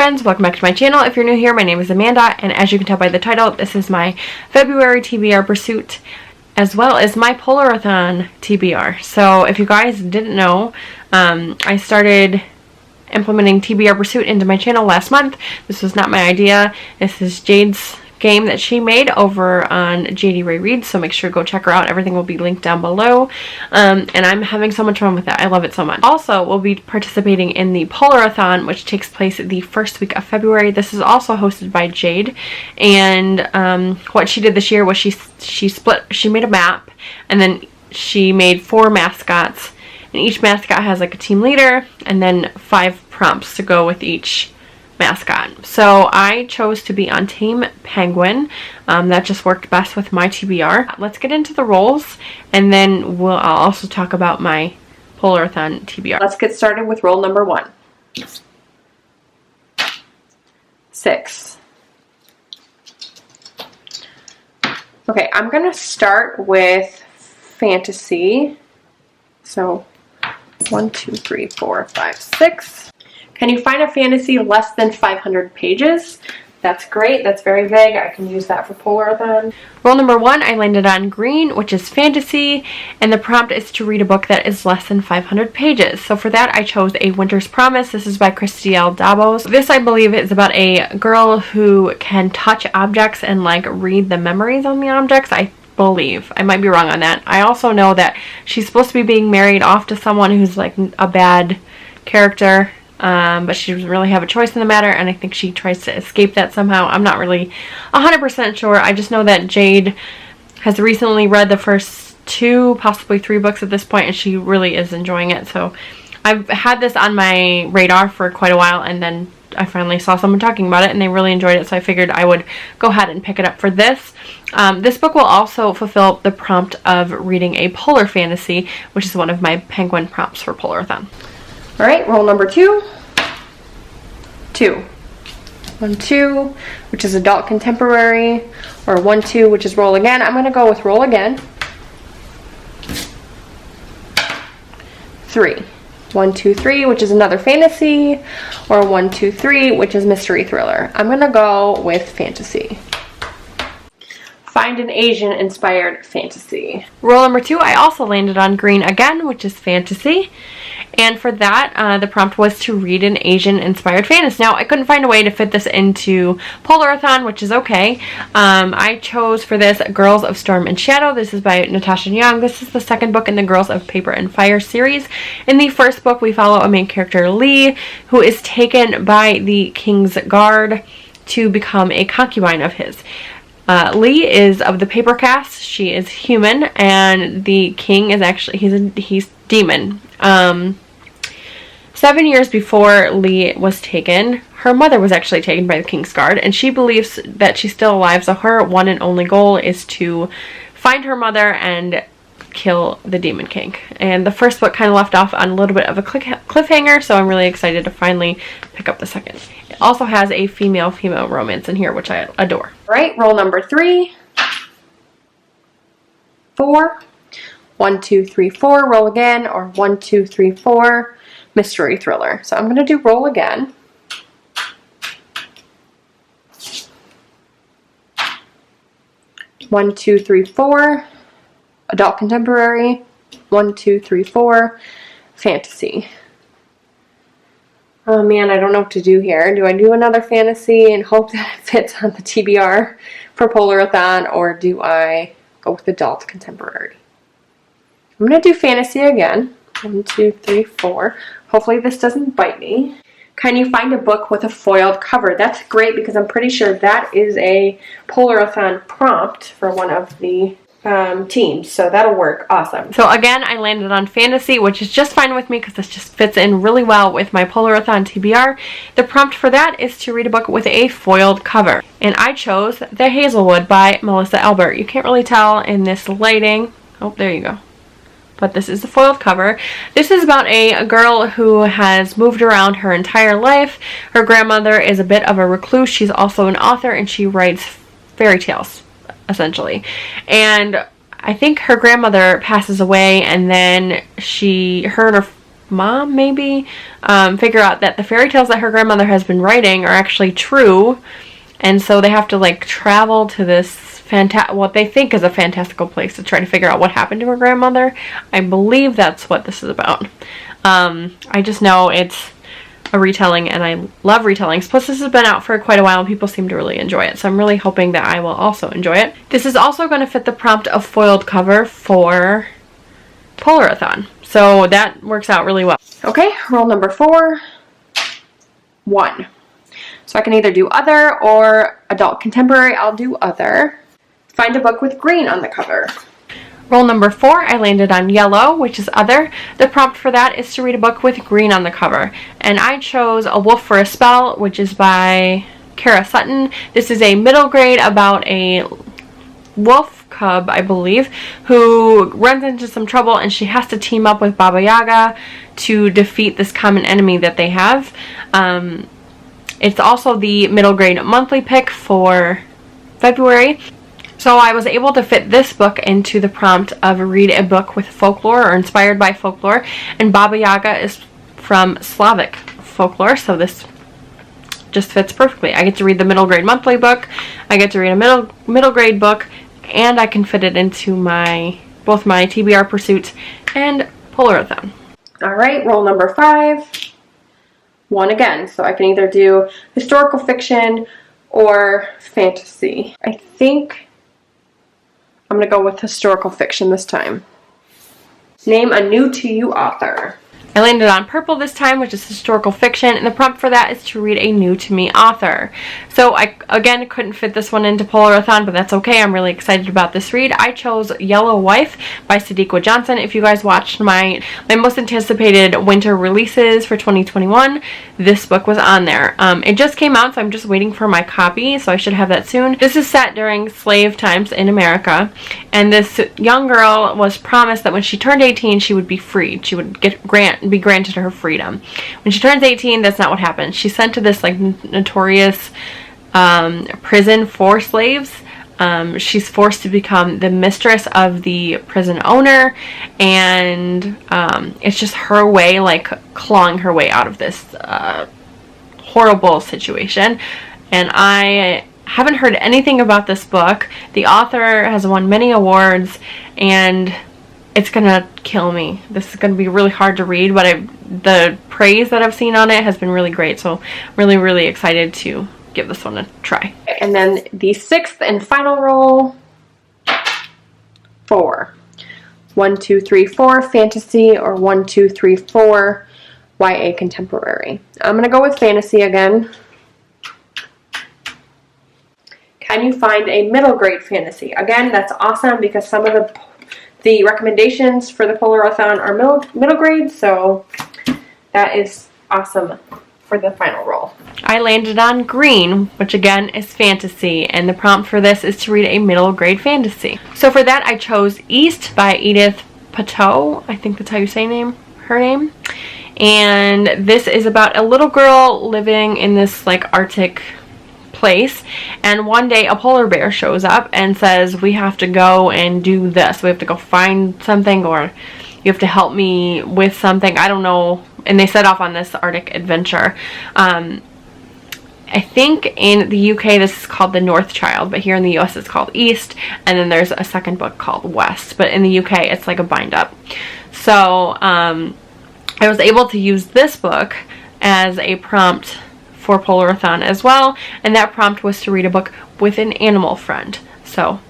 friends, welcome back to my channel. If you're new here, my name is Amanda, and as you can tell by the title, this is my February TBR pursuit as well as my Polarthon TBR. So if you guys didn't know, I started implementing TBR pursuit into my channel last month. This was not my idea. This is Jade's game that she made over on JD Ray Reads, so make sure to go check her out. Everything will be linked down below, and I'm having so much fun with that. I love it so much. Also, we'll be participating in the Polarthon, which takes place the first week of February. This is also hosted by Jade, and what she did this year was she made a map, and then she made 4 mascots, and each mascot has like a team leader and then 5 prompts to go with each mascot. So I chose to be on Team Penguin. That just worked best with my TBR. Let's get into the roles, and then I'll also talk about my Polarthon TBR. Let's get started with role number 1. 6. Okay, I'm gonna start with fantasy. So 1, 2, 3, 4, 5, 6. Can you find a fantasy less than 500 pages? That's great. That's very vague. I can use that for Polarthon. Role number 1, I landed on green, which is fantasy, and the prompt is to read a book that is less than 500 pages. So for that, I chose A Winter's Promise. This is by Christielle Dabos. This, I believe, is about a girl who can touch objects and like read the memories on the objects. I believe. I might be wrong on that. I also know that she's supposed to be being married off to someone who's like a bad character. But she doesn't really have a choice in the matter, and I think she tries to escape that somehow. I'm not really 100% sure. I just know that Jade has recently read the first 2, possibly 3 books at this point, and she really is enjoying it. So I've had this on my radar for quite a while, and then I finally saw someone talking about it, and they really enjoyed it, so I figured I would go ahead and pick it up for this. This book will also fulfill the prompt of reading a polar fantasy, which is one of my Penguin prompts for Polarthon. Alright, role number 2. 1, 2, which is adult contemporary, or 1, 2, which is roll again. I'm going to go with roll again. 3. 1, 2, 3, which is another fantasy, or 1, 2, 3, which is mystery thriller. I'm going to go with fantasy. Find an Asian-inspired fantasy. Role number 2, I also landed on green again, which is fantasy. And for that, the prompt was to read an Asian-inspired fantasy. Now, I couldn't find a way to fit this into Polarthon, which is okay. I chose for this Girls of Storm and Shadow. This is by Natasha Young. This is the second book in the Girls of Paper and Fire series. In the first book, we follow a main character, Lee, who is taken by the King's Guard to become a concubine of his. Lee is of the paper caste. She is human, and the king is actually, he's demon. 7 years before Lee was taken, her mother was actually taken by the King's Guard, and she believes that she's still alive, so her one and only goal is to find her mother and kill the Demon King. And the first book kind of left off on a little bit of a cliffhanger, so I'm really excited to finally pick up the second. It also has a female-female romance in here, which I adore. All right, roll number 3. 4. 1, 2, 3, 4, roll again, or 1, 2, 3, 4, mystery thriller. So I'm going to do roll again. 1, 2, 3, 4, adult contemporary. 1, 2, 3, 4, fantasy. Oh man, I don't know what to do here. Do I do another fantasy and hope that it fits on the TBR for Polarthon, or do I go with adult contemporary? I'm going to do fantasy again. 1, 2, 3, 4. Hopefully this doesn't bite me. Can you find a book with a foiled cover? That's great, because I'm pretty sure that is a Polarthon prompt for one of the teams, so that'll work. Awesome. So again, I landed on fantasy, which is just fine with me because this just fits in really well with my Polarthon TBR. The prompt for that is to read a book with a foiled cover, and I chose The Hazelwood by Melissa Albert. You can't really tell in this lighting. Oh, there you go. But this is the foiled cover. This is about a girl who has moved around her entire life. Her grandmother is a bit of a recluse. She's also an author, and she writes fairy tales, essentially. And I think her grandmother passes away, and then her and her mom, maybe, figure out that the fairy tales that her grandmother has been writing are actually true. And so they have to like travel to this what they think is a fantastical place to try to figure out what happened to her grandmother. I believe that's what this is about. I just know it's a retelling, and I love retellings. Plus, this has been out for quite a while and people seem to really enjoy it. So I'm really hoping that I will also enjoy it. This is also going to fit the prompt of foiled cover for Polarthon. So that works out really well. Okay, roll number 4. 1. So I can either do other or adult contemporary. I'll do other. Find a book with green on the cover. Roll number 4, I landed on yellow, which is other. The prompt for that is to read a book with green on the cover. And I chose A Wolf for a Spell, which is by Kara Sutton. This is a middle grade about a wolf cub, I believe, who runs into some trouble and she has to team up with Baba Yaga to defeat this common enemy that they have. It's also the middle grade monthly pick for February. So I was able to fit this book into the prompt of read a book with folklore or inspired by folklore. And Baba Yaga is from Slavic folklore, so this just fits perfectly. I get to read the middle grade monthly book, I get to read a middle grade book, and I can fit it into both my TBR pursuits and Polarthon. Alright, roll number 5. 1 again. So I can either do historical fiction or fantasy. I think I'm going to go with historical fiction this time. Name a new to you author. I landed on purple this time, which is historical fiction, and the prompt for that is to read a new to me author. So I, again, couldn't fit this one into Polarthon, but that's okay. I'm really excited about this read. I chose Yellow Wife by Sadiqa Johnson. If you guys watched my most anticipated winter releases for 2021, this book was on there. It just came out, so I'm just waiting for my copy, so I should have that soon. This is set during slave times in America, and this young girl was promised that when she turned 18, she would be freed. She would be granted her freedom. When she turns 18, that's not what happens. She's sent to this like notorious prison for slaves. She's forced to become the mistress of the prison owner, and it's just her way, like clawing her way out of this horrible situation. And I haven't heard anything about this book. The author has won many awards, and it's gonna kill me. This is gonna be really hard to read, but the praise that I've seen on it has been really great, so I'm really excited to give this one a try. And then the 6th and final roll. 4. 1, 2, 3, 4 fantasy, or 1, 2, 3, 4 YA contemporary. I'm gonna go with fantasy again. Can you find a middle grade fantasy? Again, that's awesome because some of the recommendations for the Polarthon are middle grade, so that is awesome for the final roll. I landed on green, which again is fantasy, and the prompt for this is to read a middle grade fantasy. So for that I chose East by Edith Pateau. I think that's how you say her name. And this is about a little girl living in this like Arctic place, and one day a polar bear shows up and says, we have to go and do this. We have to go find something, or you have to help me with something. I don't know. And they set off on this Arctic adventure. I think in the UK this is called The North Child, but here in the US it's called East, and then there's a second book called West, but in the UK it's like a bind up. So I was able to use this book as a prompt for Polarthon as well, and that prompt was to read a book with an animal friend. So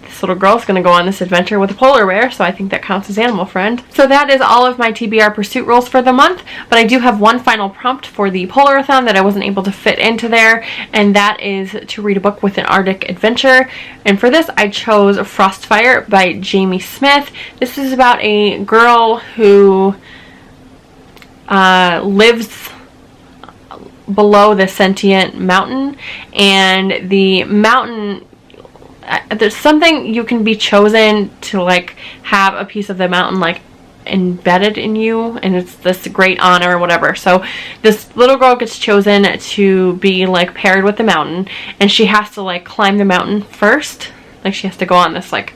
this little girl is going to go on this adventure with a polar bear, so I think that counts as animal friend. So that is all of my TBR pursuit rolls for the month, but I do have one final prompt for the Polarthon that I wasn't able to fit into there, and that is to read a book with an Arctic adventure. And for this I chose Frostfire by Jamie Smith. This is about a girl who lives below the sentient mountain, and the mountain, there's something you can be chosen to like have a piece of the mountain like embedded in you, and it's this great honor or whatever. So this little girl gets chosen to be like paired with the mountain, and she has to like climb the mountain first. Like she has to go on this like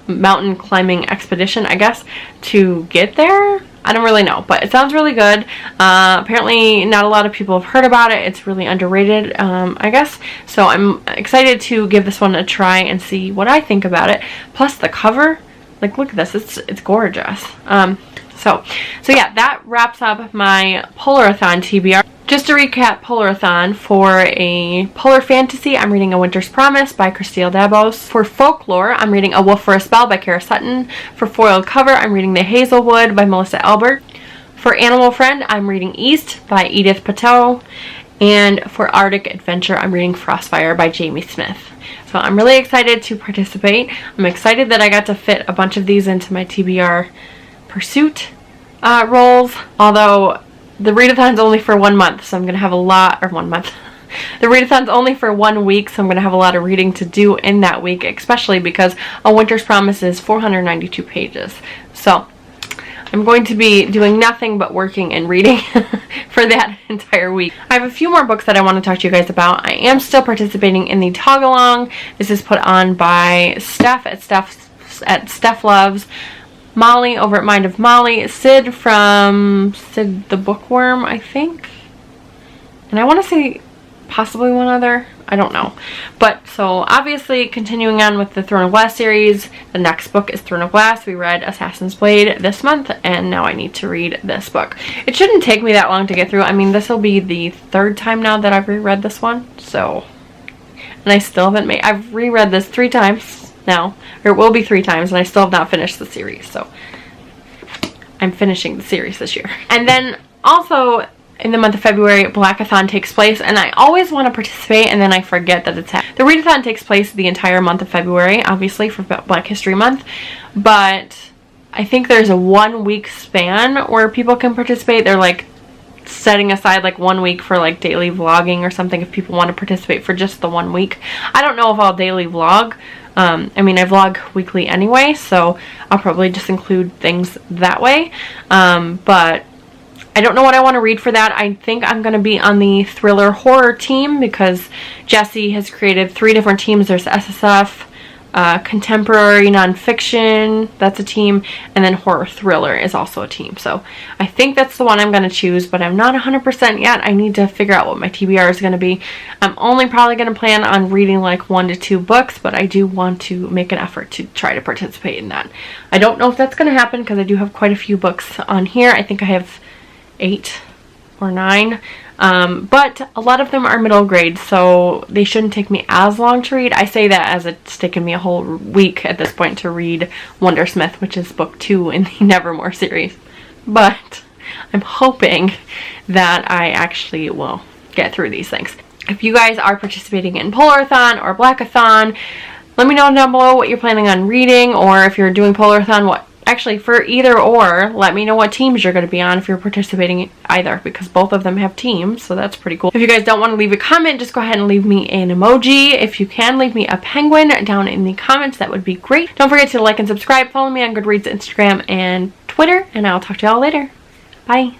mountain climbing expedition, I guess, to get there. I don't really know, but it sounds really good. Apparently not a lot of people have heard about it. It's really underrated, I guess. So I'm excited to give this one a try and see what I think about it. Plus the cover, like, look at this, it's gorgeous. So yeah, that wraps up my Polarthon TBR. Just to recap Polarthon, for a Polar Fantasy, I'm reading A Winter's Promise by Christelle Dabos. For Folklore, I'm reading A Wolf for a Spell by Kara Sutton. For Foiled Cover, I'm reading The Hazelwood by Melissa Albert. For Animal Friend, I'm reading East by Edith Pateau. And for Arctic Adventure, I'm reading Frostfire by Jamie Smith. So I'm really excited to participate. I'm excited that I got to fit a bunch of these into my TBR Pursuit roles, although the readathon's only for 1 month, so I'm going to have a lot, or 1 month. The readathon's only for 1 week, so I'm going to have a lot of reading to do in that week, especially because A Winter's Promise is 492 pages. So I'm going to be doing nothing but working and reading for that entire week. I have a few more books that I want to talk to you guys about. I am still participating in the Tog Along. This is put on by Steph at Steph Loves, Molly over at Mind of Molly, Sid from Sid the Bookworm, I think. And I want to say possibly one other. I don't know. But so obviously continuing on with the Throne of Glass series, the next book is Throne of Glass. We read Assassin's Blade this month, and now I need to read this book. It shouldn't take me that long to get through. I mean, this will be the 3rd time now that I've reread this one. So, and I still haven't I've reread this 3 times now, or it will be 3 times, and I still have not finished the series. So I'm finishing the series this year. And then also in the month of February, Blackathon takes place, and I always want to participate and then I forget that it's happening. The readathon takes place the entire month of February, obviously for Black History Month, but I think there's a 1 week span where people can participate. They're like setting aside like 1 week for like daily vlogging or something if people want to participate for just the 1 week. I don't know if I'll daily vlog. I mean, I vlog weekly anyway, so I'll probably just include things that way. But I don't know what I want to read for that. I think I'm going to be on the thriller horror team because Jessie has created 3 different teams. There's SSF, contemporary nonfiction, that's a team, and then horror thriller is also a team. So I think that's the one I'm going to choose, but I'm not 100% yet. I need to figure out what my TBR is going to be. I'm only probably going to plan on reading like 1 to 2 books, but I do want to make an effort to try to participate in that. I don't know if that's going to happen because I do have quite a few books on here. I think I have 8 or 9. But a lot of them are middle grade, so they shouldn't take me as long to read. I say that as it's taken me a whole week at this point to read Wondersmith, which is book 2 in the Nevermore series. But I'm hoping that I actually will get through these things. If you guys are participating in Polarthon or Blackathon, let me know down below what you're planning on reading, or if you're doing Polarthon, actually, for either or, let me know what teams you're going to be on if you're participating in either, because both of them have teams, so that's pretty cool. If you guys don't want to leave a comment, just go ahead and leave me an emoji. If you can, leave me a penguin down in the comments. That would be great. Don't forget to like and subscribe. Follow me on Goodreads, Instagram, and Twitter, and I'll talk to y'all later. Bye.